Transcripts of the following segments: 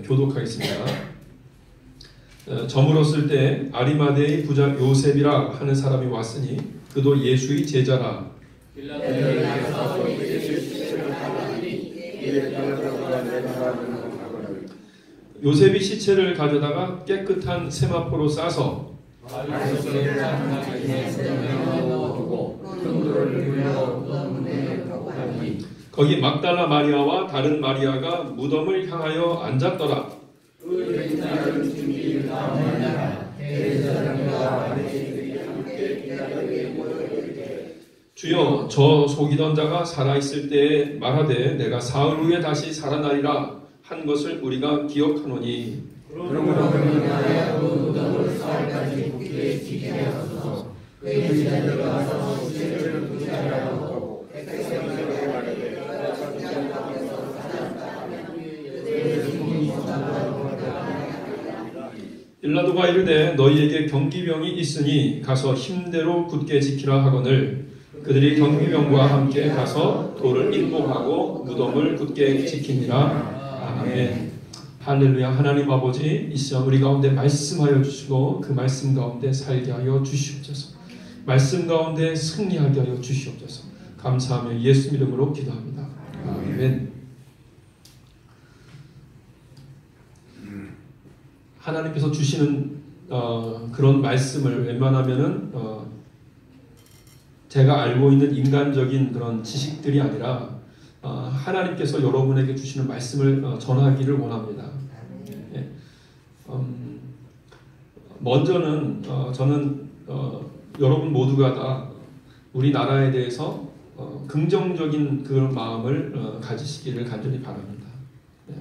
교독하겠습니다. 저물었을 때 아리마대의 부자 요셉이라 하는 사람이 왔으니 그도 예수의 제자라. 요셉이 시체를 가져다가 깨끗한 세마포로 싸서 거기 막달라 마리아와 다른 마리아가 무덤을 향하여 앉았더라. 주여, 저 속이던 자가 살아있을 때에 말하되 내가 사흘 후에 다시 살아나리라 한 것을 우리가 기억하노니 빌라도가 이르되 너희에게 경기병이 있으니 가서 힘대로 굳게 지키라 하거늘 그들이 경비병과 함께 가서 돌을 인복하고 무덤을 굳게 지키니라. 아멘. 할렐루야. 하나님 아버지, 이 시간 우리 가운데 말씀하여 주시고 그 말씀 가운데 살게 하여 주시옵소서. 말씀 가운데 승리하게 하여 주시옵소서. 감사하며 예수 이름으로 기도합니다. 아멘. 하나님께서 주시는 그런 말씀을 웬만하면은 제가 알고 있는 인간적인 그런 지식들이 아니라 하나님께서 여러분에게 주시는 말씀을 전하기를 원합니다. 예. 먼저는 저는 여러분 모두가 다 우리나라에 대해서 긍정적인 그런 마음을 가지시기를 간절히 바랍니다.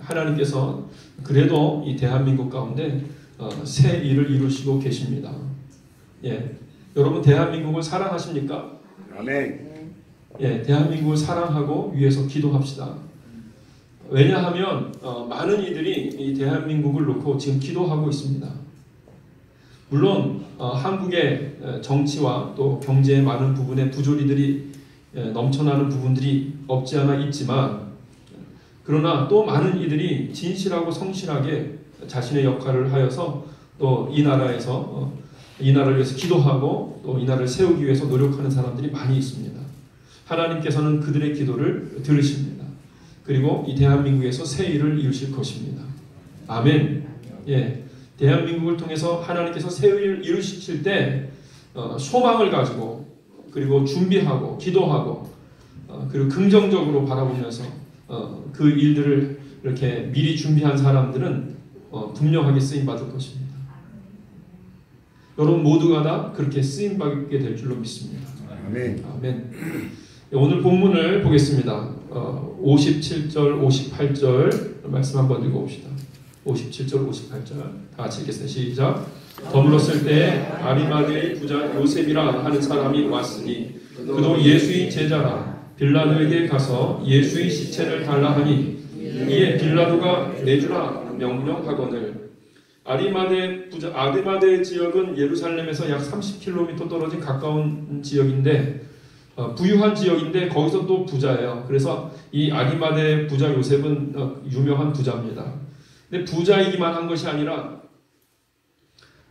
하나님께서 그래도 이 대한민국 가운데 새 일을 이루시고 계십니다. 예. 여러분 대한민국을 사랑하십니까? 아멘. 예, 대한민국을 사랑하고 위해서 기도합시다. 왜냐하면 많은 이들이 이 대한민국을 놓고 지금 기도하고 있습니다. 물론 한국의 정치와 또 경제의 많은 부분에 부조리들이 넘쳐나는 부분들이 없지 않아 있지만 그러나 또 많은 이들이 진실하고 성실하게 자신의 역할을 하여서 또 이 나라에서 이 나라를 위해서 기도하고 또 이 나라를 세우기 위해서 노력하는 사람들이 많이 있습니다. 하나님께서는 그들의 기도를 들으십니다. 그리고 이 대한민국에서 새 일을 이루실 것입니다. 아멘. 예, 대한민국을 통해서 하나님께서 새 일을 이루실 때 소망을 가지고 그리고 준비하고 기도하고 그리고 긍정적으로 바라보면서 그 일들을 이렇게 미리 준비한 사람들은 분명하게 쓰임받을 것입니다. 여러분 모두가 다 그렇게 쓰임받게 될 줄로 믿습니다. 아멘. 아멘. 오늘 본문을 보겠습니다. 57절, 58절 말씀 한번 읽어봅시다. 57절, 58절 다 같이 읽겠습니다. 시작. 더물었을 때 아리마대의 부자 요셉이라 하는 사람이 왔으니 그도 예수의 제자라. 빌라도에게 가서 예수의 시체를 달라 하니 이에 빌라도가 내주라 명령하거늘. 아리마대 지역은 예루살렘에서 약 30km 떨어진 가까운 지역인데 부유한 지역인데 거기서 또 부자예요. 그래서 이 아리마대 부자 요셉은 유명한 부자입니다. 근데 부자이기만 한 것이 아니라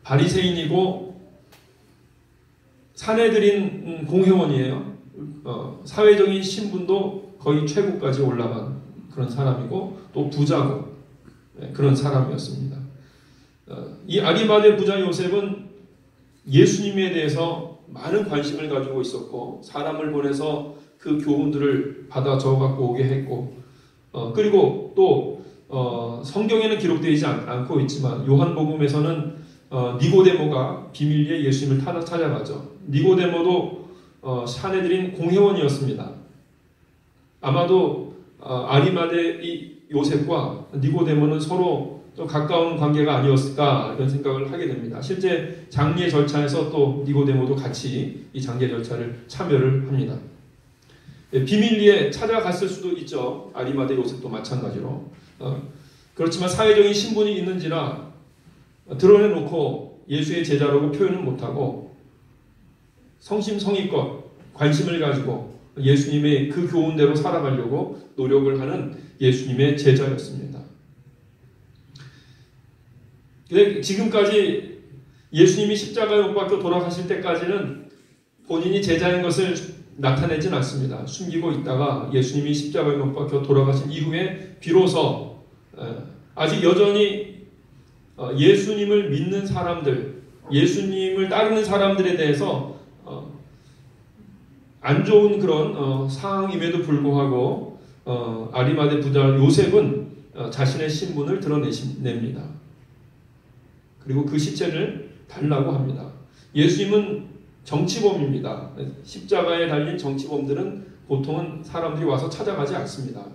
바리새인이고 사내들인 공회원이에요. 사회적인 신분도 거의 최고까지 올라간 그런 사람이고 또 부자고 그런 사람이었습니다. 이 아리마대 부자 요셉은 예수님에 대해서 많은 관심을 가지고 있었고 사람을 보내서 그 교훈들을 받아 적어갖고 오게 했고 그리고 또 성경에는 기록되지 않고 있지만 요한복음에서는 니고데모가 비밀리에 예수님을 찾아가죠. 니고데모도 사내들인 공회원이었습니다. 아마도 아리마대 이 요셉과 니고데모는 서로 좀 가까운 관계가 아니었을까 이런 생각을 하게 됩니다. 실제 장례 절차에서 또 니고데모도 같이 이 장례 절차를 참여를 합니다. 비밀리에 찾아갔을 수도 있죠. 아리마대 요셉도 마찬가지로. 그렇지만 사회적인 신분이 있는지라 드러내놓고 예수의 제자라고 표현은 못하고 성심성의껏 관심을 가지고 예수님의 그 교훈대로 살아가려고 노력을 하는 예수님의 제자였습니다. 근데 지금까지 예수님이 십자가에 못 박혀 돌아가실 때까지는 본인이 제자인 것을 나타내진 않습니다. 숨기고 있다가 예수님이 십자가에 못 박혀 돌아가신 이후에 비로소 아직 여전히 예수님을 믿는 사람들, 예수님을 따르는 사람들에 대해서 안 좋은 그런 상황임에도 불구하고 아리마대 부자 요셉은 자신의 신분을 드러냅니다. 그리고 그 시체를 달라고 합니다. 예수님은 정치범입니다. 십자가에 달린 정치범들은 보통은 사람들이 와서 찾아가지 않습니다.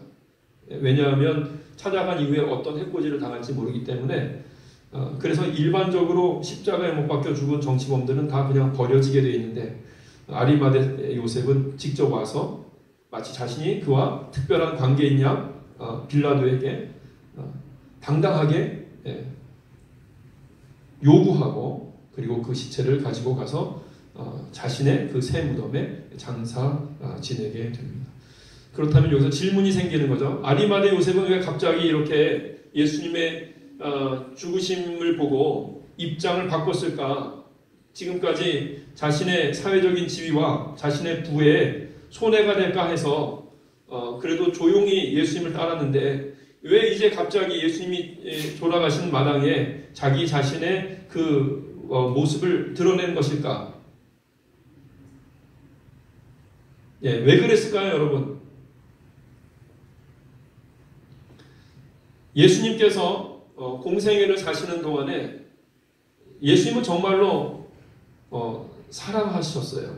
왜냐하면 찾아간 이후에 어떤 해코지를 당할지 모르기 때문에 그래서 일반적으로 십자가에 못 박혀 죽은 정치범들은 다 그냥 버려지게 되어 있는데 아리마대 요셉은 직접 와서 마치 자신이 그와 특별한 관계인 양 빌라도에게 당당하게 요구하고 그리고 그 시체를 가지고 가서 자신의 그 새 무덤에 장사 지내게 됩니다. 그렇다면 여기서 질문이 생기는 거죠. 아리마대 요셉은 왜 갑자기 이렇게 예수님의 죽으심을 보고 입장을 바꿨을까? 지금까지 자신의 사회적인 지위와 자신의 부에 손해가 될까 해서 그래도 조용히 예수님을 따랐는데 왜 이제 갑자기 예수님이 돌아가신 마당에 자기 자신의 그 모습을 드러낸 것일까? 왜 그랬을까요, 여러분? 예수님께서 공생애를 사시는 동안에 예수님은 정말로 사랑하셨어요.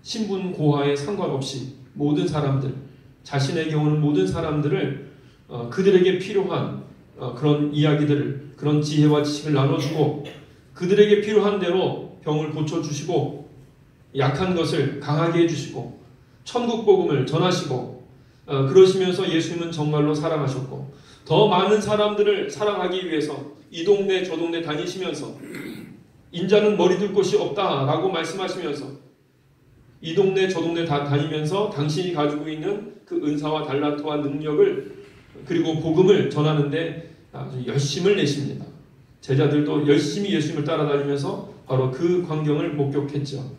신분 고하에 상관없이 모든 사람들, 자신의 경우는 모든 사람들을 그들에게 필요한 그런 이야기들을, 그런 지혜와 지식을 나눠주고 그들에게 필요한 대로 병을 고쳐주시고 약한 것을 강하게 해주시고 천국 복음을 전하시고 그러시면서 예수님은 정말로 사랑하셨고 더 많은 사람들을 사랑하기 위해서 이 동네 저 동네 다니시면서 인자는 머리 둘 곳이 없다라고 말씀하시면서 이 동네 저 동네 다 다니면서 당신이 가지고 있는 그 은사와 달란트와 능력을 그리고 복음을 전하는데 아주 열심을 내십니다. 제자들도 열심히 예수님을 따라다니면서 바로 그 광경을 목격했죠.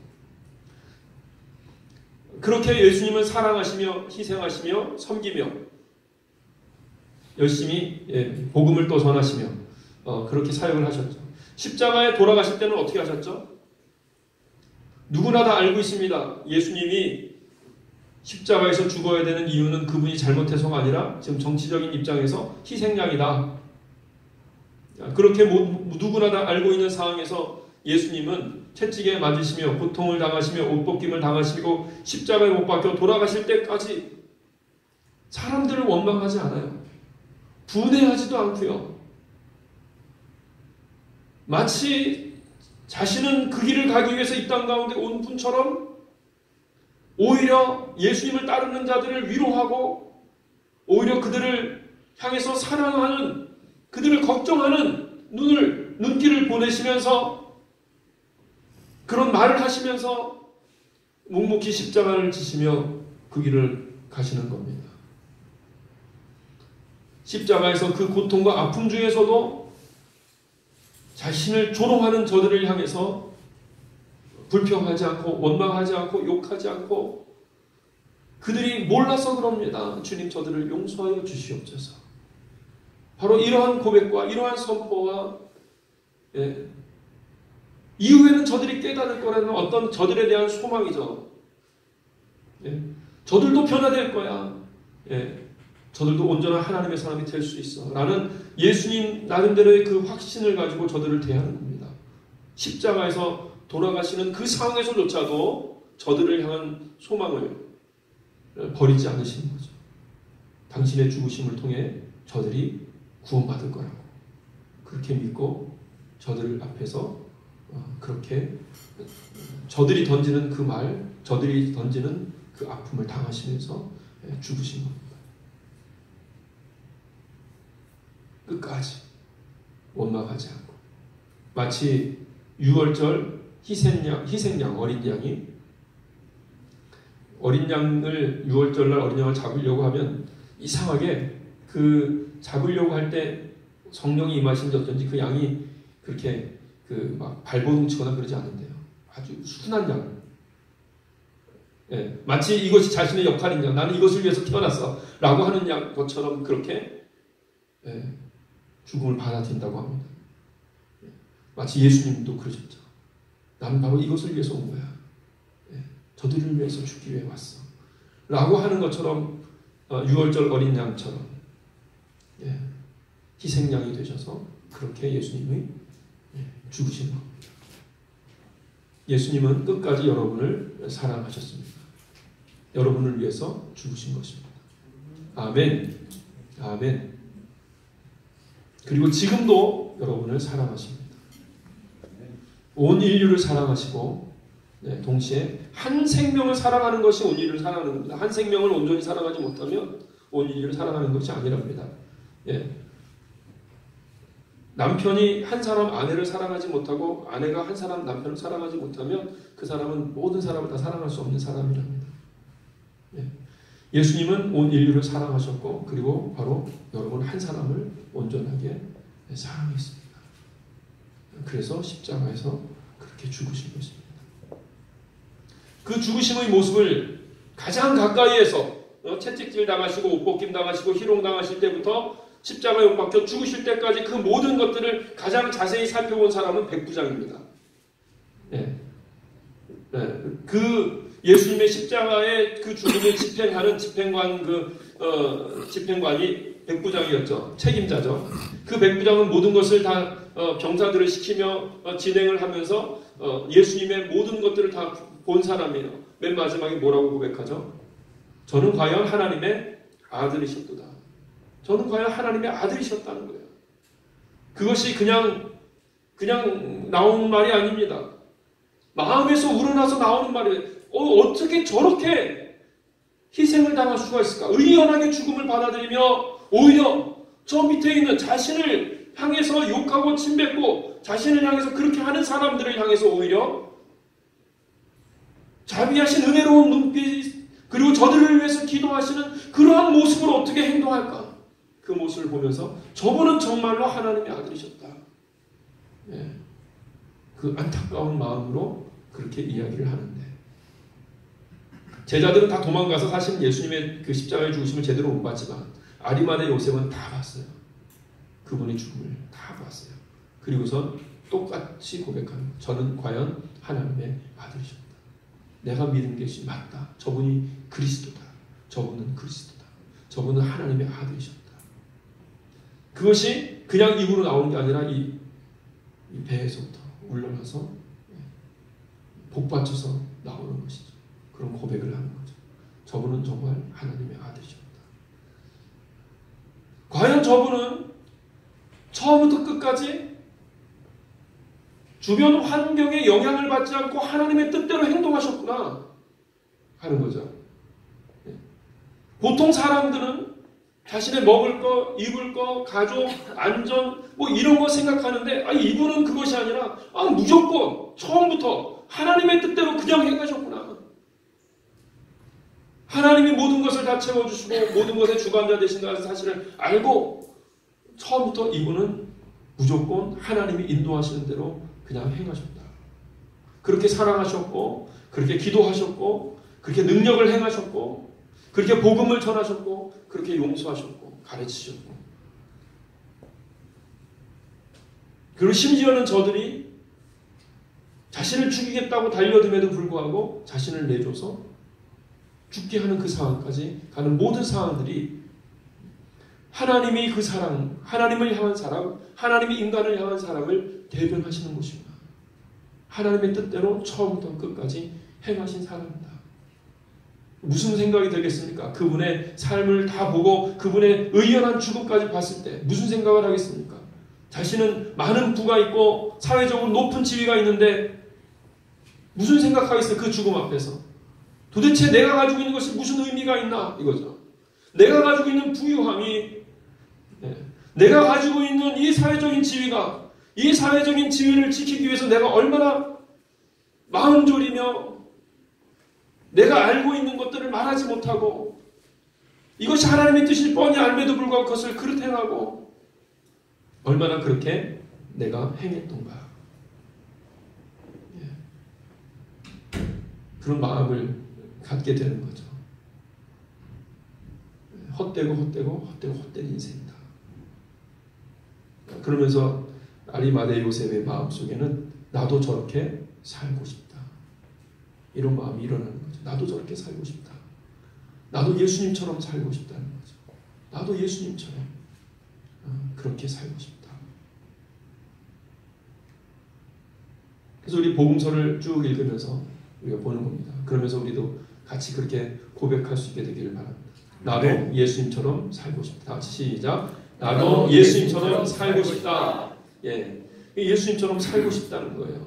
그렇게 예수님은 사랑하시며 희생하시며 섬기며 열심히 복음을 또 전하시며 그렇게 사역을 하셨죠. 십자가에 돌아가실 때는 어떻게 하셨죠? 누구나 다 알고 있습니다. 예수님이 십자가에서 죽어야 되는 이유는 그분이 잘못해서가 아니라 지금 정치적인 입장에서 희생양이다. 그렇게 누구나 다 알고 있는 상황에서 예수님은 채찍에 맞으시며 고통을 당하시며 옷벗김을 당하시고 십자가에 못 박혀 돌아가실 때까지 사람들을 원망하지 않아요. 분해하지도 않고요. 마치 자신은 그 길을 가기 위해서 이 땅 가운데 온 분처럼 오히려 예수님을 따르는 자들을 위로하고 오히려 그들을 향해서 사랑하는 그들을 걱정하는 눈길을 보내시면서 그런 말을 하시면서 묵묵히 십자가를 지시며 그 길을 가시는 겁니다. 십자가에서 그 고통과 아픔 중에서도 자신을 조롱하는 저들을 향해서 불평하지 않고 원망하지 않고 욕하지 않고 그들이 몰라서 그럽니다. 주님 저들을 용서하여 주시옵소서. 바로 이러한 고백과 이러한 선포와 이후에는 저들이 깨달을 거라는 어떤 저들에 대한 소망이죠. 저들도 변화될 거야. 저들도 온전한 하나님의 사람이 될 수 있어. 라는 예수님 나름대로의 그 확신을 가지고 저들을 대하는 겁니다. 십자가에서 돌아가시는 그 상황에서조차도 저들을 향한 소망을 버리지 않으시는 거죠. 당신의 죽으심을 통해 저들이 구원받을 거라고. 그렇게 믿고 저들 앞에서 그렇게 저들이 던지는 그 말, 저들이 던지는 그 아픔을 당하시면서 죽으신 겁니다. 끝까지 원망하지 않고 마치 6월절 희생양 어린 양이 어린 양을 6월절날 어린 양을 잡으려고 하면 이상하게 그 잡으려고 할 때 성령이 임하신 지 어쩐지 그 양이 그렇게 막 발버둥치거나 그러지 않는데요. 아주 순한 양. 예, 마치 이것이 자신의 역할인 양, 나는 이것을 위해서 태어났어 라고 하는 양 것처럼 그렇게 죽음을 받아들인다고 합니다. 마치 예수님도 그러셨죠. 나는 바로 이것을 위해서 온 거야. 저들을 위해서 죽기 위해 왔어 라고 하는 것처럼 6월절 어린 양처럼 희생양이 되셔서 그렇게 예수님이 죽으신 겁니다. 예수님은 끝까지 여러분을 사랑하셨습니다. 여러분을 위해서 죽으신 것입니다. 아멘. 아멘. 그리고 지금도 여러분을 사랑하십니다. 온 인류를 사랑하시고 동시에 한 생명을 사랑하는 것이 온 인류를 사랑하는 겁니다. 한 생명을 온전히 사랑하지 못하면 온 인류를 사랑하는 것이 아니랍니다. 남편이 한 사람 아내를 사랑하지 못하고 아내가 한 사람 남편을 사랑하지 못하면 그 사람은 모든 사람을 다 사랑할 수 없는 사람이랍니다. 예수님은 온 인류를 사랑하셨고 그리고 바로 여러분 한 사람을 온전하게 사랑했습니다. 그래서 십자가에서 그렇게 죽으신 것입니다. 그 죽으심의 모습을 가장 가까이에서 채찍질 당하시고 옷벗김 당하시고 희롱 당하실 때부터 십자가에 못 박혀 죽으실 때까지 그 모든 것들을 가장 자세히 살펴본 사람은 백부장입니다. 그 예수님의 십자가의 그 죽음을 집행하는 집행관이 백부장이었죠. 책임자죠. 그 백부장은 모든 것을 다 병사들을 시키며 진행을 하면서 예수님의 모든 것들을 다 본 사람이에요. 맨 마지막에 뭐라고 고백하죠? 저는 과연 하나님의 아들이셨도다. 저는 과연 하나님의 아들이셨다는 거예요. 그것이 그냥 나오는 말이 아닙니다. 마음에서 우러나서 나오는 말이에요. 어떻게 저렇게 희생을 당할 수가 있을까? 의연하게 죽음을 받아들이며 오히려 저 밑에 있는 자신을 향해서 욕하고 침뱉고 자신을 향해서 그렇게 하는 사람들을 향해서 오히려 자비하신 은혜로운 눈빛 그리고 저들을 위해서 기도하시는 그러한 모습으로 어떻게 행동할까? 그 모습을 보면서 저분은 정말로 하나님의 아들이셨다. 그 안타까운 마음으로 그렇게 이야기를 하는데 제자들은 다 도망가서 사실 예수님의 그 십자가의 죽으심을 제대로 못 봤지만 아리마대 요셉은 다 봤어요. 그분의 죽음을 다 봤어요. 그리고선 똑같이 고백합니다. 저는 과연 하나님의 아들이셨다. 내가 믿은 것이 맞다. 저분이 그리스도다. 저분은 그리스도다. 저분은 하나님의 아들이셨다. 그것이 그냥 입으로 나오는 게 아니라 이 배에서부터 울러나서 복받쳐서 나오는 것이죠. 그런 고백을 하는 거죠. 저분은 정말 하나님의 아들이셨다. 과연 저분은 처음부터 끝까지 주변 환경에 영향을 받지 않고 하나님의 뜻대로 행동하셨구나 하는 거죠. 보통 사람들은 자신의 먹을 거, 입을 거, 가족, 안전 뭐 이런 거 생각하는데 이분은 그것이 아니라 무조건 처음부터 하나님의 뜻대로 그냥 행하셨구나. 하나님이 모든 것을 다 채워주시고 모든 것의 주관자 되신다는 사실을 알고 처음부터 이분은 무조건 하나님이 인도하시는 대로 그냥 행하셨다. 그렇게 사랑하셨고 그렇게 기도하셨고 그렇게 능력을 행하셨고 그렇게 복음을 전하셨고 그렇게 용서하셨고 가르치셨고 그리고 심지어는 저들이 자신을 죽이겠다고 달려듦에도 불구하고 자신을 내줘서 죽게 하는 그 상황까지 가는 모든 상황들이 하나님이 그 사랑, 하나님을 향한 사랑, 하나님이 인간을 향한 사랑을 대변하시는 것입니다. 하나님의 뜻대로 처음부터 끝까지 행하신 사랑입니다. 무슨 생각이 들겠습니까? 그분의 삶을 다 보고 그분의 의연한 죽음까지 봤을 때 무슨 생각을 하겠습니까? 자신은 많은 부가 있고 사회적으로 높은 지위가 있는데 무슨 생각하겠어요? 그 죽음 앞에서. 도대체 내가 가지고 있는 것이 무슨 의미가 있나? 이거죠. 내가 가지고 있는 부유함이 내가 가지고 있는 이 사회적인 지위가 이 사회적인 지위를 지키기 위해서 내가 얼마나 마음 졸이며 내가 알고 있는 것들을 말하지 못하고 이것이 하나님의 뜻이 뻔히 알매도 불구하고 그것을 그릇 행하고 얼마나 그렇게 내가 행했던가. 그런 마음을 갖게 되는 거죠. 헛된 인생이다. 그러면서 아리마대 요셉의 마음속에는 나도 저렇게 살고 싶다. 이런 마음이 일어나는 거죠. 나도 저렇게 살고 싶다. 나도 예수님처럼 살고 싶다는 거죠. 나도 예수님처럼 그렇게 살고 싶다. 그래서 우리 복음서를 쭉 읽으면서 우리가 보는 겁니다. 그러면서 우리도 같이 그렇게 고백할 수 있게 되기를 바랍니다. 나도 예수님처럼 살고 싶다. 다 같이 시작. 나도 예수님처럼 살고 싶다. 예, 예수님처럼 살고 싶다는 거예요.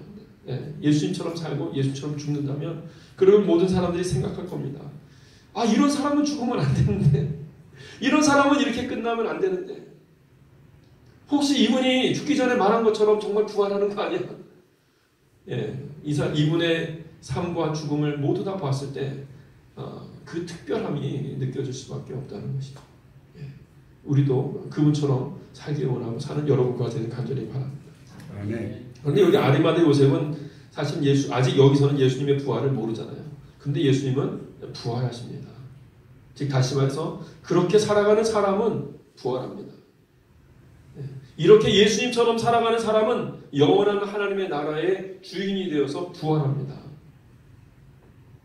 예, 예수님처럼 살고 예수님처럼 죽는다면 그러면 모든 사람들이 생각할 겁니다. 아, 이런 사람은 죽으면 안 되는데, 이런 사람은 이렇게 끝나면 안 되는데, 혹시 이분이 죽기 전에 말한 것처럼 정말 부활하는 거 아니야? 예, 이분의 삶과 죽음을 모두 다 봤을 때 그 특별함이 느껴질 수밖에 없다는 것이죠. 예, 우리도 그분처럼 살기 원하고 사는 여러분과 되는 간절히 바랍니다. 그런데 여기 아리마대 요셉은 사실 아직 여기서는 예수님의 부활을 모르잖아요. 근데 예수님은 부활하십니다. 즉 다시 말해서 그렇게 살아가는 사람은 부활합니다. 이렇게 예수님처럼 살아가는 사람은 영원한 하나님의 나라의 주인이 되어서 부활합니다.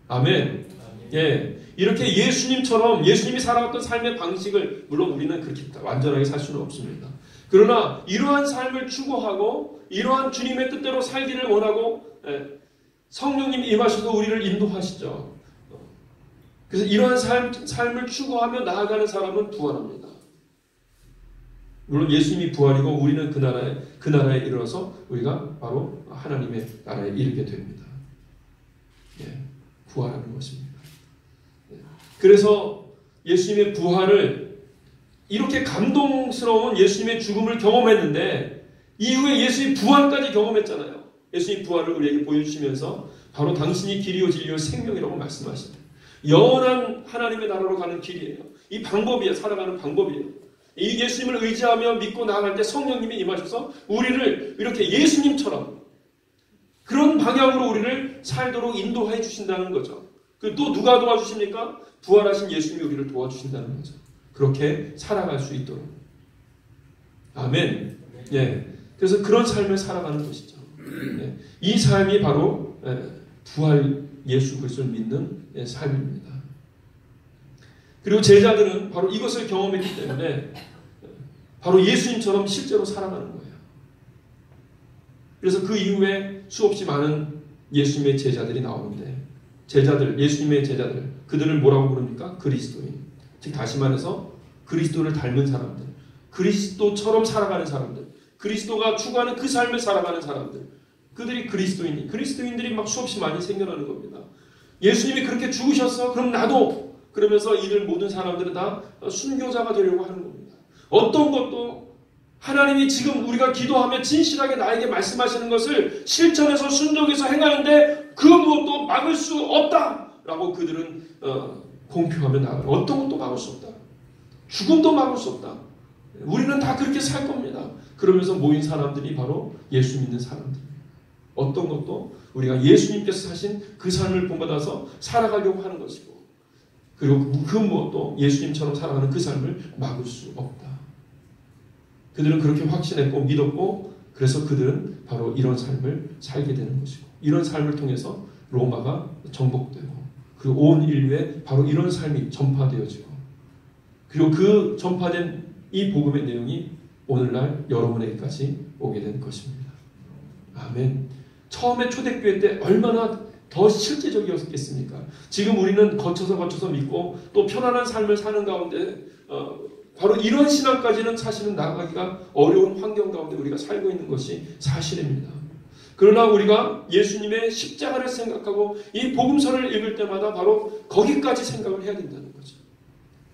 아멘. 예, 이렇게 예수님이 살아갔던 삶의 방식을, 물론 우리는 그렇게 완전하게 살 수는 없습니다. 그러나 이러한 삶을 추구하고 이러한 주님의 뜻대로 살기를 원하고 성령님이 임하셔서 우리를 인도하시죠. 그래서 이러한 삶을 추구하며 나아가는 사람은 부활합니다. 물론 예수님이 부활이고 우리는 그 나라에 이르러서 우리가 바로 하나님의 나라에 이르게 됩니다. 예, 부활하는 것입니다. 예, 그래서 예수님의 부활을, 이렇게 감동스러운 예수님의 죽음을 경험했는데 이후에 예수님의 부활까지 경험했잖아요. 예수님의 부활을 우리에게 보여주시면서 바로 당신이 길이요 진리요 생명이라고 말씀하십니다. 영원한 하나님의 나라로 가는 길이에요. 이 방법이에요. 살아가는 방법이에요. 이 예수님을 의지하며 믿고 나아갈 때 성령님이 임하셔서 우리를 이렇게 예수님처럼 그런 방향으로 우리를 살도록 인도해 주신다는 거죠. 또 누가 도와주십니까? 부활하신 예수님이 우리를 도와주신다는 거죠. 그렇게 살아갈 수 있도록. 아멘. 예. 그래서 그런 삶을 살아가는 것이죠. 예. 이 삶이 바로 부활 예수 그리스도를 믿는 삶입니다. 그리고 제자들은 바로 이것을 경험했기 때문에 바로 예수님처럼 실제로 살아가는 거예요. 그래서 그 이후에 수없이 많은 예수님의 제자들이 나오는데, 예수님의 제자들, 그들을 뭐라고 부릅니까? 그리스도인. 즉 다시 말해서 그리스도를 닮은 사람들, 그리스도처럼 살아가는 사람들, 그리스도가 추구하는 그 삶을 살아가는 사람들, 그들이 그리스도인들이 막 수없이 많이 생겨나는 겁니다. 예수님이 그렇게 죽으셨어? 그럼 나도! 그러면서 이들 모든 사람들은 다 순교자가 되려고 하는 겁니다. 어떤 것도 하나님이 지금 우리가 기도하며 진실하게 나에게 말씀하시는 것을 실천해서 순종해서 행하는데 그 무엇도 막을 수 없다라고 그들은 공표하며 나아가요. 어떤 것도 막을 수 없다. 죽음도 막을 수 없다. 우리는 다 그렇게 살 겁니다. 그러면서 모인 사람들이 바로 예수 믿는 사람들입니다. 어떤 것도 우리가 예수님께서 사신 그 삶을 본받아서 살아가려고 하는 것이고, 그리고 그 무엇도 예수님처럼 살아가는 그 삶을 막을 수 없다. 그들은 그렇게 확신했고 믿었고, 그래서 그들은 바로 이런 삶을 살게 되는 것이고, 이런 삶을 통해서 로마가 정복되고, 그리고 온 인류에 바로 이런 삶이 전파되어지고, 그리고 그 전파된 이 복음의 내용이 오늘날 여러분에게까지 오게 된 것입니다. 아멘. 처음에 초대교회 때 얼마나 더 실제적이었겠습니까? 지금 우리는 거쳐서 믿고 또 편안한 삶을 사는 가운데 바로 이런 신앙까지는 사실은 나아가기가 어려운 환경 가운데 우리가 살고 있는 것이 사실입니다. 그러나 우리가 예수님의 십자가를 생각하고 이 복음서를 읽을 때마다 바로 거기까지 생각을 해야 된다는 거죠.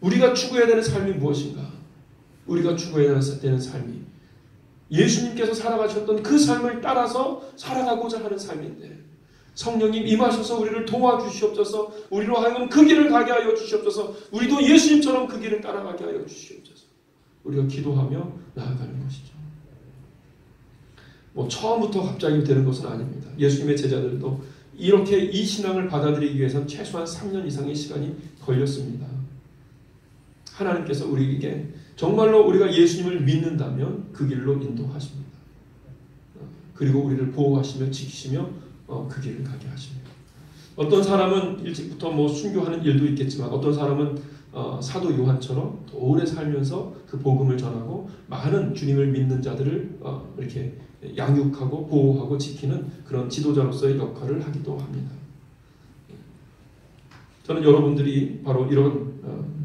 우리가 추구해야 되는 삶이 무엇인가? 우리가 추구해야 되는 삶이 예수님께서 살아가셨던 그 삶을 따라서 살아가고자 하는 삶인데, 성령님 임하셔서 우리를 도와주시옵소서, 우리로 하여금 그 길을 가게 하여 주시옵소서, 우리도 예수님처럼 그 길을 따라가게 하여 주시옵소서. 우리가 기도하며 나아가는 것이죠. 뭐 처음부터 갑자기 되는 것은 아닙니다. 예수님의 제자들도 이렇게 이 신앙을 받아들이기 위해서는 최소한 3년 이상의 시간이 걸렸습니다. 하나님께서 우리에게 정말로 우리가 예수님을 믿는다면 그 길로 인도하십니다. 그리고 우리를 보호하시며 지키시며 그 길을 가게 하십니다. 어떤 사람은 일찍부터 뭐 순교하는 일도 있겠지만 어떤 사람은 사도 요한처럼 오래 살면서 그 복음을 전하고 많은 주님을 믿는 자들을 이렇게 양육하고 보호하고 지키는 그런 지도자로서의 역할을 하기도 합니다. 저는 여러분들이 바로 이런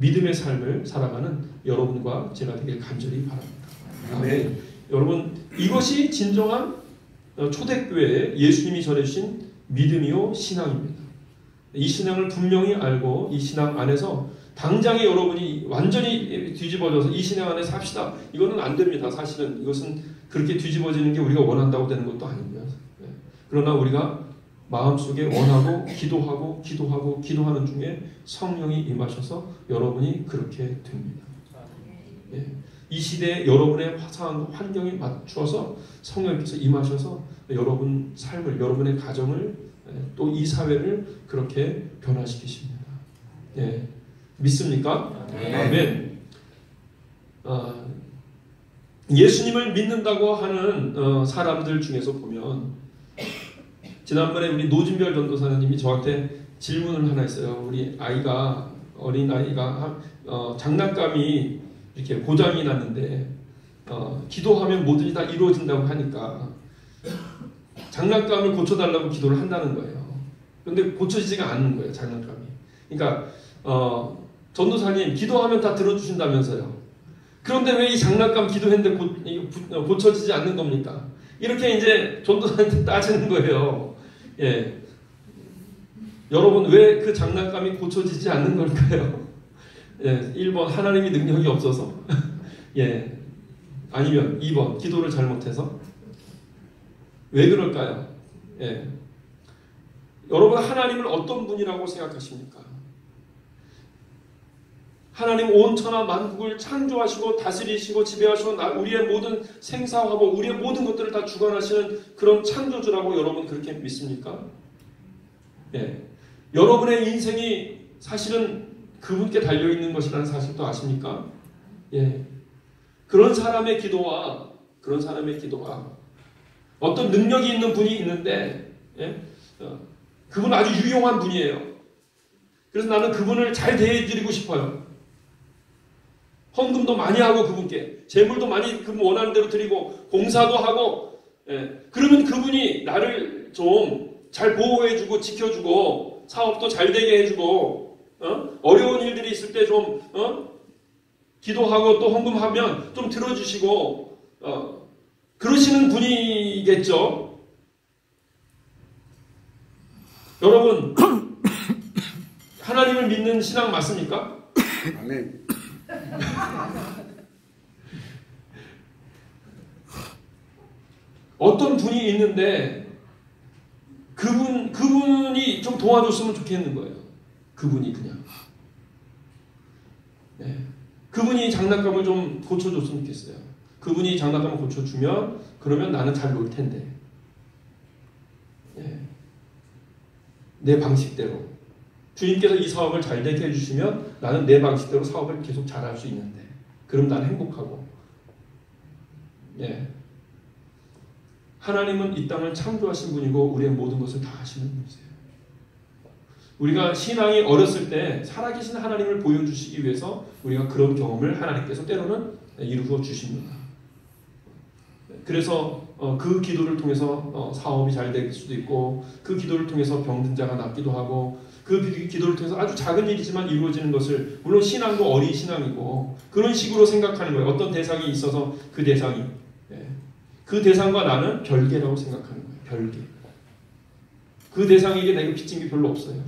믿음의 삶을 살아가는 여러분과 제가 되길 간절히 바랍니다. 아멘. 여러분, 이것이 진정한 초대교회에 예수님이 전해주신 믿음이요 신앙입니다. 이 신앙을 분명히 알고 이 신앙 안에서 당장에 여러분이 완전히 뒤집어져서 이 신앙 안에 삽시다. 이거는 안 됩니다. 사실은 이것은 그렇게 뒤집어지는 게 우리가 원한다고 되는 것도 아닙니다. 그러나 우리가 마음속에 원하고 기도하는 중에 성령이 임하셔서 여러분이 그렇게 됩니다. 이 시대에 여러분의 화사한 환경에 맞추어서 성령께서 임하셔서 여러분 삶을, 여러분의 가정을, 또 이 사회를 그렇게 변화시키십니다. 믿습니까? 아멘. 예수님을 믿는다고 하는 사람들 중에서 보면 지난번에 우리 노진별 전도사님이 저한테 질문을 하나 했어요. 우리 아이가, 어린 아이가 장난감이 이렇게 고장이 났는데 기도하면 뭐든지 다 이루어진다고 하니까 장난감을 고쳐달라고 기도를 한다는 거예요. 그런데 고쳐지지가 않는 거예요, 장난감이. 그러니까 전도사님 기도하면 다 들어주신다면서요. 그런데 왜 이 장난감 기도했는데 고쳐지지 않는 겁니까? 이렇게 이제 전도사한테 따지는 거예요. 여러분, 왜 그 장난감이 고쳐지지 않는 걸까요? 1번 하나님이 능력이 없어서 아니면 2번 기도를 잘못해서. 왜 그럴까요? 여러분, 하나님을 어떤 분이라고 생각하십니까? 하나님 온 천하 만국을 창조하시고 다스리시고 지배하시고 우리의 모든 생사화복, 우리의 모든 것들을 다 주관하시는 그런 창조주라고 여러분 그렇게 믿습니까? 여러분의 인생이 사실은 그분께 달려있는 것이라는 사실도 아십니까? 그런 사람의 기도와 어떤 능력이 있는 분이 있는데 그분 아주 유용한 분이에요. 그래서 나는 그분을 잘 대해드리고 싶어요. 헌금도 많이 하고 그분께 재물도 많이 그분 원하는 대로 드리고 봉사도 하고 그러면 그분이 나를 좀 잘 보호해주고 지켜주고 사업도 잘 되게 해주고 어려운 일들이 있을 때 좀 기도하고 또 헌금하면 좀 들어주시고 그러시는 분이겠죠. 여러분, 하나님을 믿는 신앙 맞습니까? 아멘. 어떤 분이 있는데 그분이 좀 도와줬으면 좋겠는 거예요. 그분이 그냥 그분이 장난감을 좀 고쳐줬으면 좋겠어요. 그분이 장난감을 고쳐주면 그러면 나는 잘 놀 텐데 내 방식대로 주님께서 이 사업을 잘 되게 해주시면 나는 내 방식대로 사업을 계속 잘할 수 있는데 그럼 나는 행복하고 하나님은 이 땅을 창조하신 분이고 우리의 모든 것을 다 하시는 분이세요. 우리가 신앙이 어렸을 때 살아계신 하나님을 보여주시기 위해서 우리가 그런 경험을 하나님께서 때로는 이루어 주십니다. 그래서 그 기도를 통해서 사업이 잘 될 수도 있고 그 기도를 통해서 병든 자가 낫기도 하고 그 기도를 통해서 아주 작은 일이지만 이루어지는 것을 물론 신앙도 어린 신앙이고 그런 식으로 생각하는 거예요. 어떤 대상이 있어서 그 대상이 그 대상과 나는 별개라고 생각하는 거예요. 별개. 그 대상에게 내가 빚진 게 별로 없어요.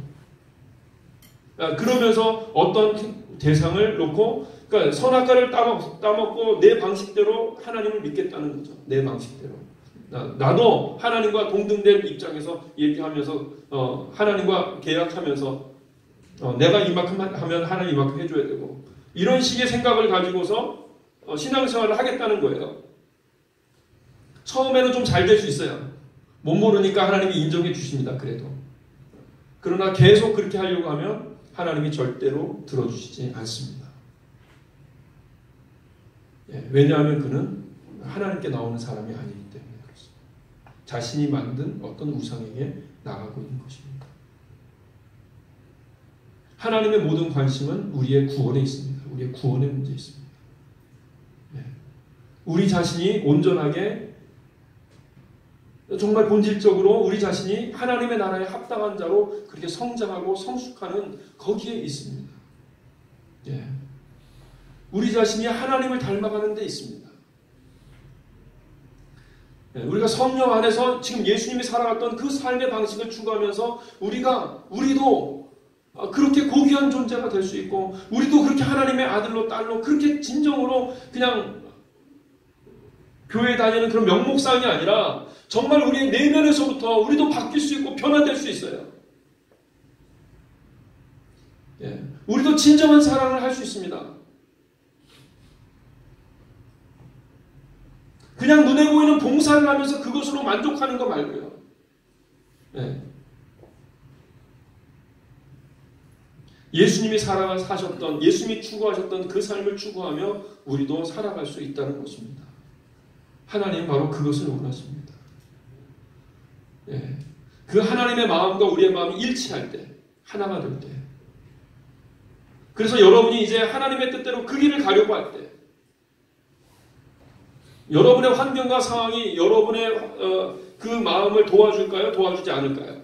그러면서 어떤 대상을 놓고 그러니까 선악과를 따먹고 내 방식대로 하나님을 믿겠다는 거죠. 내 방식대로. 나도 하나님과 동등된 입장에서 얘기하면서 하나님과 계약하면서 내가 이만큼 하면 하나님 이만큼 해줘야 되고 이런 식의 생각을 가지고서 신앙생활을 하겠다는 거예요. 처음에는 좀 잘 될 수 있어요. 못 모르니까 하나님이 인정해 주십니다. 그래도. 그러나 계속 그렇게 하려고 하면 하나님이 절대로 들어주시지 않습니다. 왜냐하면 그는 하나님께 나오는 사람이 아니기 때문에 그렇습니다. 자신이 만든 어떤 우상에게 나가고 있는 것입니다. 하나님의 모든 관심은 우리의 구원에 있습니다. 우리의 구원의 문제에 있습니다. 우리 자신이 온전하게 정말 본질적으로 우리 자신이 하나님의 나라에 합당한 자로 그렇게 성장하고 성숙하는 거기에 있습니다. 우리 자신이 하나님을 닮아가는 데 있습니다. 우리가 성령 안에서 지금 예수님이 살아갔던 그 삶의 방식을 추구하면서 우리도 그렇게 고귀한 존재가 될 수 있고 우리도 그렇게 하나님의 아들로 딸로 그렇게 진정으로 그냥 교회 다니는 그런 명목상이 아니라 정말 우리의 내면에서부터 우리도 바뀔 수 있고 변화될 수 있어요. 우리도 진정한 사랑을 할 수 있습니다. 그냥 눈에 보이는 봉사를 하면서 그것으로 만족하는 거 말고요. 예수님이 사셨던, 예수님이 추구하셨던 그 삶을 추구하며 우리도 살아갈 수 있다는 것입니다. 하나님은 바로 그것을 원하십니다. 그 하나님의 마음과 우리의 마음이 일치할 때, 하나가 될 때. 그래서 여러분이 이제 하나님의 뜻대로 그 길을 가려고 할 때, 여러분의 환경과 상황이 여러분의 그 마음을 도와줄까요? 도와주지 않을까요?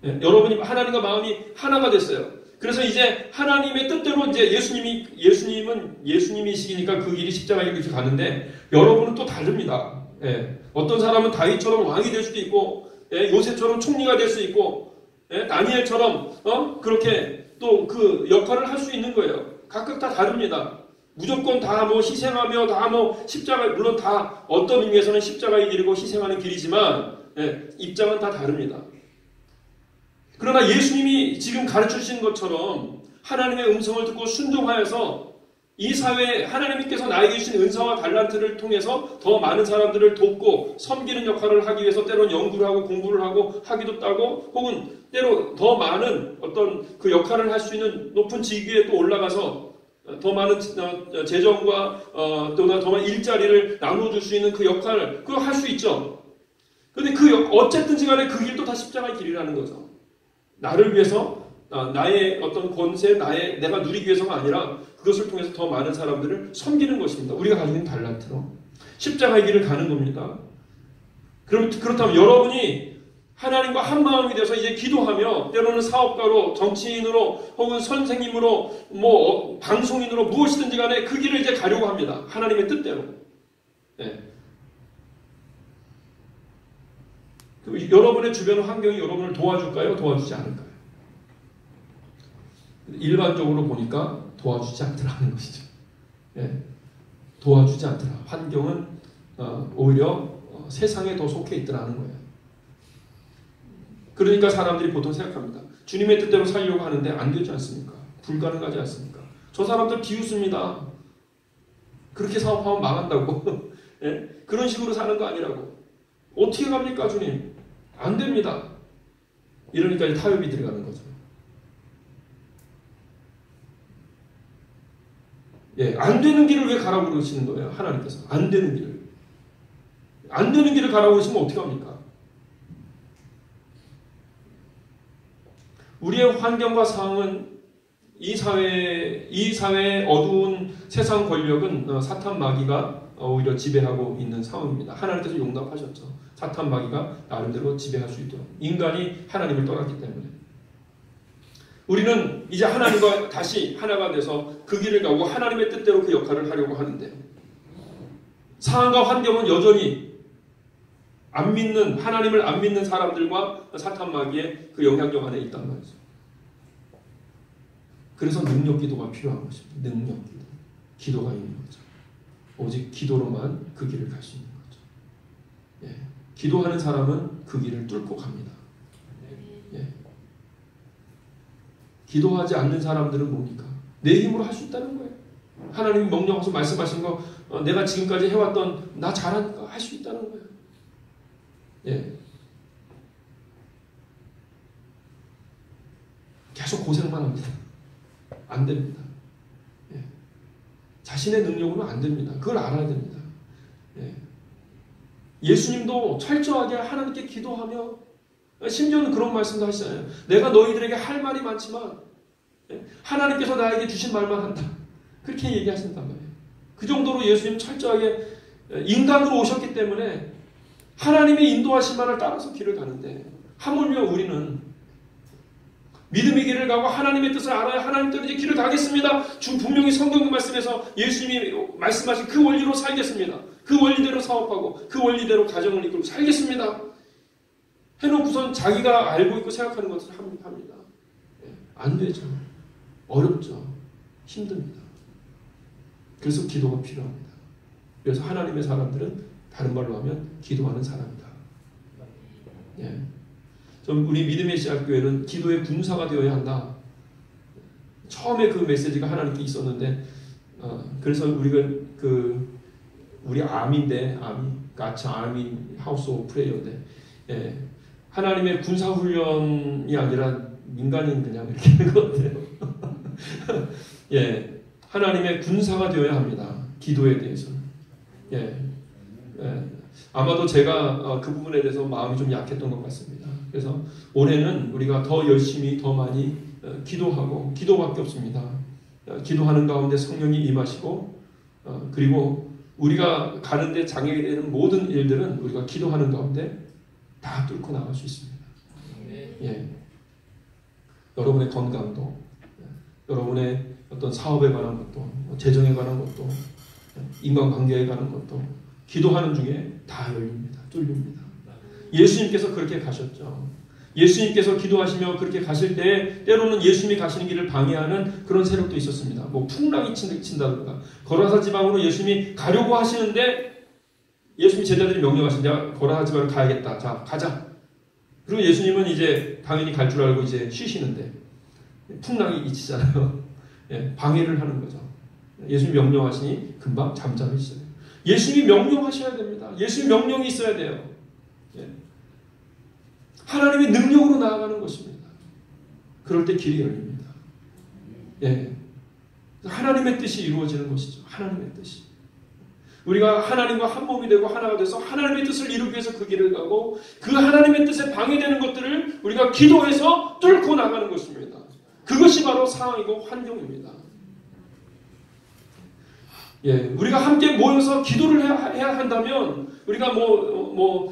여러분이 하나님과 마음이 하나가 됐어요. 그래서 이제 하나님의 뜻대로 이제 예수님은 예수님이시니까 그 길이 십자가에 이렇게 가는데 여러분은 또 다릅니다. 어떤 사람은 다윗처럼 왕이 될 수도 있고 요셉처럼 총리가 될 수 있고 다니엘처럼 그렇게 또 그 역할을 할 수 있는 거예요. 각각 다 다릅니다. 무조건 다 뭐 희생하며 다 뭐 십자가 물론 다 어떤 의미에서는 십자가의 길이고 희생하는 길이지만 입장은 다 다릅니다. 그러나 예수님이 지금 가르쳐 주신 것처럼 하나님의 음성을 듣고 순종하여서 이 사회에 하나님께서 나에게 주신 은사와 달란트를 통해서 더 많은 사람들을 돕고 섬기는 역할을 하기 위해서 때로는 연구를 하고 공부를 하고 학위도 따고 혹은 때로 더 많은 어떤 그 역할을 할 수 있는 높은 직위에 또 올라가서 더 많은 재정과 또나 더 많은 일자리를 나눠줄 수 있는 그 역할을 그거 할 수 있죠. 그런데 어쨌든지 간에 그 길도 다 십자가의 길이라는 거죠. 나를 위해서 나의 어떤 권세, 내가 누리기 위해서가 아니라 그것을 통해서 더 많은 사람들을 섬기는 것입니다. 우리가 가지고 있는 달란트로 십자가의 길을 가는 겁니다. 그렇다면 여러분이 하나님과 한 마음이 돼서 이제 기도하며 때로는 사업가로, 정치인으로, 혹은 선생님으로, 뭐 방송인으로 무엇이든지 간에 그 길을 이제 가려고 합니다. 하나님의 뜻대로. 여러분의 주변 환경이 여러분을 도와줄까요? 도와주지 않을까요? 일반적으로 보니까 도와주지 않더라는 것이죠. 도와주지 않더라. 환경은 오히려 세상에 더 속해 있더라는 거예요. 그러니까 사람들이 보통 생각합니다. 주님의 뜻대로 살려고 하는데 안 되지 않습니까? 불가능하지 않습니까? 저 사람들 비웃습니다. 그렇게 사업하면 망한다고. 그런 식으로 사는 거 아니라고. 어떻게 갑니까, 주님? 안 됩니다. 이러니까 타협이 들어가는 거죠. 안 되는 길을 왜 가라고 그러시는 거예요? 하나님께서. 안 되는 길을. 안 되는 길을 가라고 그러시면 어떻게 합니까? 우리의 환경과 상황은 이 사회의 어두운 세상 권력은 사탄 마귀가 오히려 지배하고 있는 상황입니다. 하나님께서 용납하셨죠. 사탄 마귀가 나름대로 지배할 수 있도록. 인간이 하나님을 떠났기 때문에. 우리는 이제 하나님과 다시 하나가 돼서 그 길을 가고 하나님의 뜻대로 그 역할을 하려고 하는데 상황과 환경은 여전히 하나님을 안 믿는 사람들과 사탄 마귀의 그 영향력 안에 있단 말이죠. 그래서 능력 기도가 필요한 것입니다. 능력 기도. 기도가 있는 거죠. 오직 기도로만 그 길을 갈 수 있는 거죠. 기도하는 사람은 그 길을 뚫고 갑니다. 기도하지 않는 사람들은 뭡니까? 내 힘으로 할 수 있다는 거예요. 하나님이 명령하셔서 말씀하신 거 내가 지금까지 해왔던 나 잘하니까 할 수 있다는 거예요. 예. 계속 고생만 합니다. 안 됩니다. 예. 자신의 능력으로는 안 됩니다. 그걸 알아야 됩니다. 예. 예수님도 철저하게 하나님께 기도하며 심지어는 그런 말씀도 하시잖아요. 내가 너희들에게 할 말이 많지만 하나님께서 나에게 주신 말만 한다. 그렇게 얘기하신단 말이에요. 그 정도로 예수님 철저하게 인간으로 오셨기 때문에 하나님의 인도하신 말을 따라서 길을 가는데 하물며 우리는 믿음의 길을 가고 하나님의 뜻을 알아야 하나님 뜻대로 이제 길을 가겠습니다. 지금 분명히 성경 말씀에서 예수님이 말씀하신 그 원리로 살겠습니다. 그 원리대로 사업하고 그 원리대로 가정을 이끌고 살겠습니다. 해놓고선 자기가 알고 있고 생각하는 것을 합니다. 안 되죠. 어렵죠. 힘듭니다. 그래서 기도가 필요합니다. 그래서 하나님의 사람들은 다른 말로 하면 기도하는 사람이다. 예. 좀 우리 믿음의 시작교회는 기도의 군사가 되어야 한다. 처음에 그 메시지가 하나님께 있었는데 그래서 우리가 우리 아미인데 같이 아미 하우스 오브 프레이어인데 예. 하나님의 군사훈련이 아니라 민간인 그냥 이렇게 하는 것 같아요. 예. 하나님의 군사가 되어야 합니다. 기도에 대해서는. 예. 예. 아마도 제가 그 부분에 대해서 마음이 좀 약했던 것 같습니다. 그래서 올해는 우리가 더 열심히 더 많이 기도하고 기도밖에 없습니다. 기도하는 가운데 성령이 임하시고 그리고 우리가 가는데 장애가 되는 모든 일들은 우리가 기도하는 가운데 다 뚫고 나갈 수 있습니다. 예. 여러분의 건강도 여러분의 어떤 사업에 관한 것도 재정에 관한 것도 인간관계에 관한 것도 기도하는 중에 다 열립니다. 뚫립니다. 예수님께서 그렇게 가셨죠. 예수님께서 기도하시며 그렇게 가실 때 때로는 예수님이 가시는 길을 방해하는 그런 세력도 있었습니다. 뭐 풍랑이 친다든가 거라사 지방으로 예수님이 가려고 하시는데 예수님 제자들이 명령하신다. 거라사 지방으로 가야겠다. 자 가자. 그리고 예수님은 이제 당연히 갈 줄 알고 이제 쉬시는데 풍랑이 있잖아요. 예, 방해를 하는 거죠. 예수님 명령하시니 금방 잠잠해지잖아요. 예수님이 명령하셔야 됩니다. 예수님 명령이 있어야 돼요. 예. 하나님의 능력으로 나아가는 것입니다. 그럴 때 길이 열립니다. 예. 하나님의 뜻이 이루어지는 것이죠. 하나님의 뜻이. 우리가 하나님과 한 몸이 되고 하나가 돼서 하나님의 뜻을 이루기 위해서 그 길을 가고 그 하나님의 뜻에 방해되는 것들을 우리가 기도해서 뚫고 나가는 것입니다. 그것이 바로 상황이고 환경입니다. 예, 우리가 함께 모여서 기도를 해야 한다면 우리가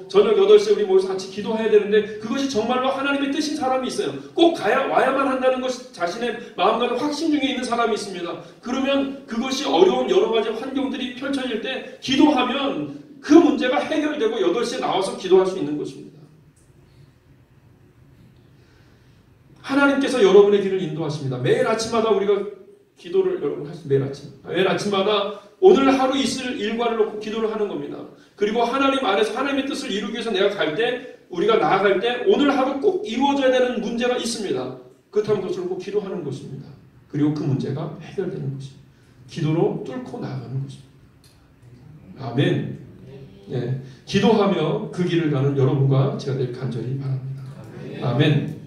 저녁 8시에 우리 모여서 같이 기도해야 되는데 그것이 정말로 하나님의 뜻인 사람이 있어요. 꼭 와야만 한다는 것이 자신의 마음과는 확신 중에 있는 사람이 있습니다. 그러면 그것이 어려운 여러 가지 환경들이 펼쳐질 때 기도하면 그 문제가 해결되고 8시에 나와서 기도할 수 있는 것입니다. 하나님께서 여러분의 길을 인도하십니다. 매일 아침마다 우리가 기도를 여러분 하십니다. 매일 아침마다 오늘 하루 있을 일과를 놓고 기도를 하는 겁니다. 그리고 하나님 안에서 하나님의 뜻을 이루기 위해서 내가 갈 때 우리가 나아갈 때 오늘 하루 꼭 이루어져야 되는 문제가 있습니다. 그렇다면 그것을 꼭 기도하는 것입니다. 그리고 그 문제가 해결되는 것입니다. 기도로 뚫고 나아가는 것입니다. 아멘. 예, 기도하며 그 길을 가는 여러분과 제가 될 간절히 바랍니다. 아멘.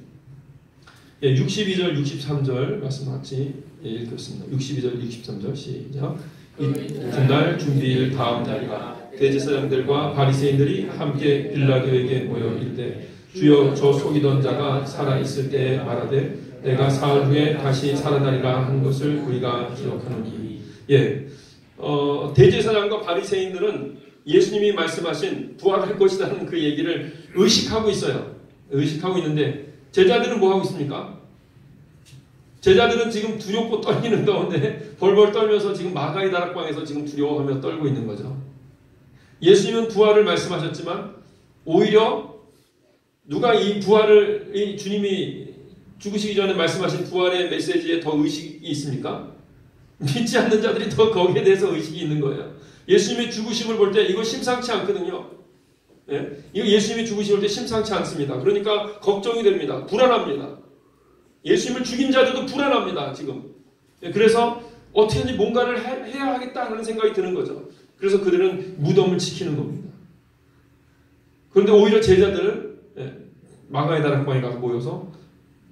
예, 62절, 63절 말씀 같이 읽겠습니다. 62절, 63절 시작. 이튿날 준비일 다음 날이라 대제사장들과 바리새인들이 함께 빌라도에게 모여 이르되 주여 저 속이던 자가 살아있을 때에 말하되 내가 사흘 후에 다시 살아나리라 한 것을 우리가 기록하노니. 예, 대제사장과 바리새인들은 예수님이 말씀하신 부활할 것이라는 그 얘기를 의식하고 있어요. 의식하고 있는데 제자들은 뭐 하고 있습니까? 제자들은 지금 두렵고 떨리는 가운데 벌벌 떨면서 지금 마가의 다락방에서 지금 두려워하며 떨고 있는 거죠. 예수님은 부활을 말씀하셨지만 오히려 누가 이 부활을 이 주님이 죽으시기 전에 말씀하신 부활의 메시지에 더 의식이 있습니까? 믿지 않는 자들이 더 거기에 대해서 의식이 있는 거예요. 예수님의 죽으심을 볼 때 이거 심상치 않거든요. 예? 이거 예수님이 죽으심을 볼 때 심상치 않습니다. 그러니까 걱정이 됩니다. 불안합니다. 예수님을 죽인 자들도 불안합니다. 지금. 예, 그래서 어떻게든지 뭔가를 해야 하겠다는 생각이 드는 거죠. 그래서 그들은 무덤을 지키는 겁니다. 그런데 오히려 제자들은 마가의 다락방에 가서 모여서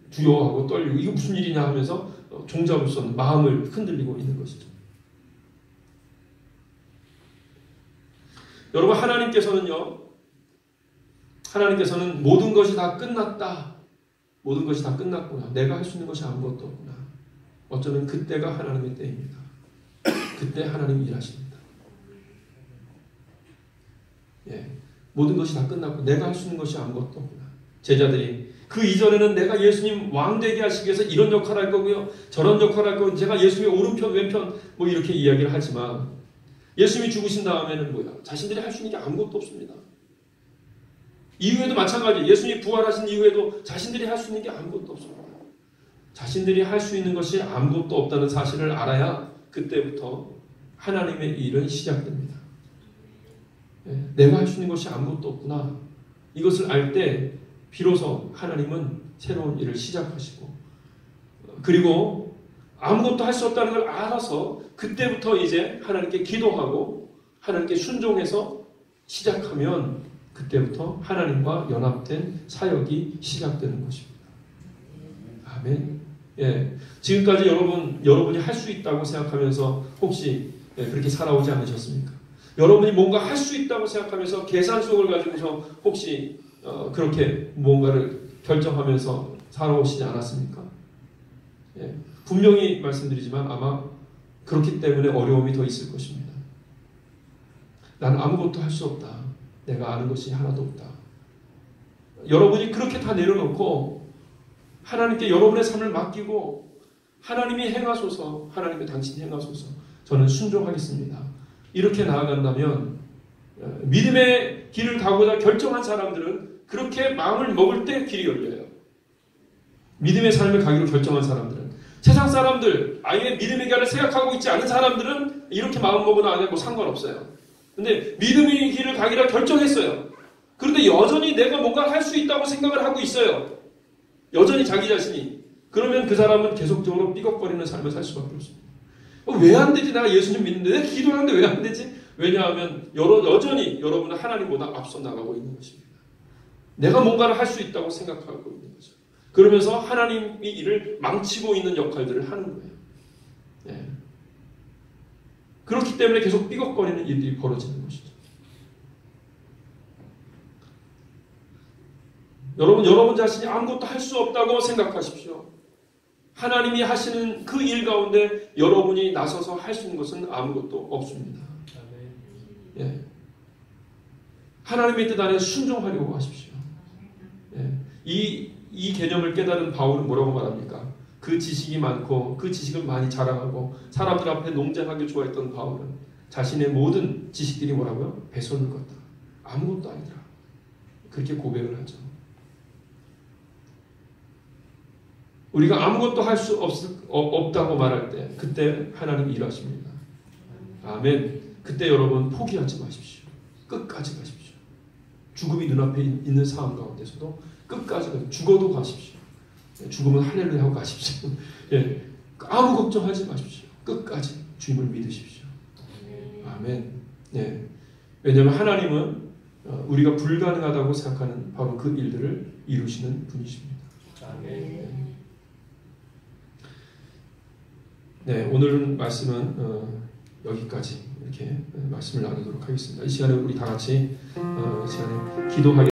두려워하고 떨리고 이거 무슨 일이냐 하면서 종자로서는 마음을 흔들리고 있는 것이죠. 여러분, 하나님께서는 모든 것이 다 끝났다. 모든 것이 다 끝났구나. 내가 할 수 있는 것이 아무것도 없구나. 어쩌면 그때가 하나님의 때입니다. 그때 하나님이 일하십니다. 모든 것이 다 끝났고 내가 할 수 있는 것이 아무것도 없구나. 제자들이 그 이전에는 내가 예수님 왕 되게 하시기 위해서 이런 역할을 할 거고요. 저런 역할을 할 거고 제가 예수님의 오른편 왼편 뭐 이렇게 이야기를 하지만 예수님이 죽으신 다음에는 뭐야? 자신들이 할 수 있는 게 아무것도 없습니다. 이후에도 마찬가지. 예수님이 부활하신 이후에도 자신들이 할 수 있는 게 아무것도 없습니다. 자신들이 할 수 있는 것이 아무것도 없다는 사실을 알아야 그때부터 하나님의 일은 시작됩니다. 내가 할 수 있는 것이 아무것도 없구나. 이것을 알 때 비로소 하나님은 새로운 일을 시작하시고 그리고 아무것도 할 수 없다는 걸 알아서 그때부터 이제 하나님께 기도하고 하나님께 순종해서 시작하면 그때부터 하나님과 연합된 사역이 시작되는 것입니다. 아멘. 지금까지 여러분이 할 수 있다고 생각하면서 혹시 그렇게 살아오지 않으셨습니까? 여러분이 뭔가 할 수 있다고 생각하면서 계산속을 가지고서 혹시 그렇게 뭔가를 결정하면서 살아오시지 않았습니까? 분명히 말씀드리지만 아마 그렇기 때문에 어려움이 더 있을 것입니다. 나는 아무것도 할 수 없다. 내가 아는 것이 하나도 없다. 여러분이 그렇게 다 내려놓고 하나님께 여러분의 삶을 맡기고 하나님이 행하소서, 하나님의 당신이 행하소서, 저는 순종하겠습니다. 이렇게 나아간다면 믿음의 길을 가고자 결정한 사람들은 그렇게 마음을 먹을 때 길이 열려요. 믿음의 삶을 가기로 결정한 사람들은. 세상 사람들, 아예 믿음의 길을 생각하고 있지 않은 사람들은 이렇게 마음 먹으나 안 해도 상관없어요. 근데 믿음의 길을 가기로 결정했어요. 그런데 여전히 내가 뭔가 할 수 있다고 생각을 하고 있어요. 여전히 자기 자신이. 그러면 그 사람은 계속적으로 삐걱거리는 삶을 살 수밖에 없습니다. 왜 안 되지? 내가 예수님 믿는데, 내가 기도하는데 왜 안 되지? 왜냐하면 여전히 여러분은 하나님보다 앞서 나가고 있는 것입니다. 내가 뭔가를 할 수 있다고 생각하고 있는 거죠. 그러면서 하나님이 이를 망치고 있는 역할들을 하는 거예요. 그렇기 때문에 계속 삐걱거리는 일들이 벌어지는 것이죠. 여러분 자신이 아무것도 할 수 없다고 생각하십시오. 하나님이 하시는 그 일 가운데 여러분이 나서서 할 수 있는 것은 아무것도 없습니다. 하나님의 뜻 안에 순종하려고 하십시오. 이 개념을 깨달은 바울은 뭐라고 말합니까? 그 지식이 많고 그 지식을 많이 자랑하고 사람들 앞에 농장하기 좋아했던 바울은 자신의 모든 지식들이 뭐라고요? 배설물 같다. 아무것도 아니더라. 그렇게 고백을 하죠. 우리가 아무것도 할 수 없다고 말할 때 그때 하나님이 일하십니다. 아멘. 그때 여러분 포기하지 마십시오. 끝까지 가십시오. 죽음이 눈앞에 있는 상황 가운데서도 끝까지 가십시오. 죽어도 가십시오. 죽으면 할렐루야 하고 가십시오. 아무 걱정하지 마십시오. 끝까지 주님을 믿으십시오. 아멘. 왜냐하면 하나님은 우리가 불가능하다고 생각하는 바로 그 일들을 이루시는 분이십니다. 아멘. 오늘 말씀은 여기까지 이렇게 말씀을 나누도록 하겠습니다. 이 시간에 우리 다 같이 기도하겠습니다.